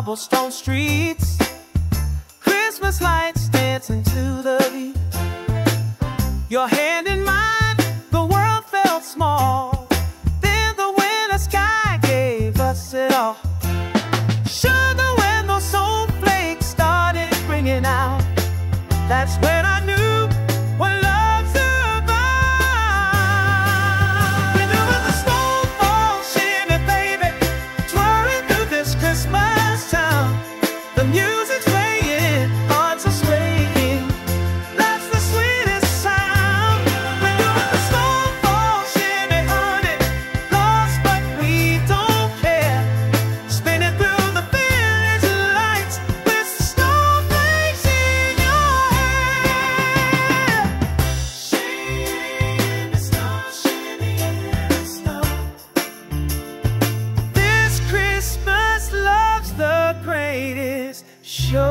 cobblestone streets, Christmas lights dancing to the beat. Your hand in mine, the world felt small. Then the winter sky gave us it all. Sugar when those snowflakes started bringing out, that's when I knew what love's about. We knew when the snowfall shimmy, baby, twirling through this Christmas town. The music's playing, hearts are swaying, that's the sweetest sound. We knew when the snowfall shimmy, honey, lost but we don't care. Spinning through the village lights with snowflakes in your hair. Shimmy, snow, shimmy in the snow. This Christmas love's the greatest show.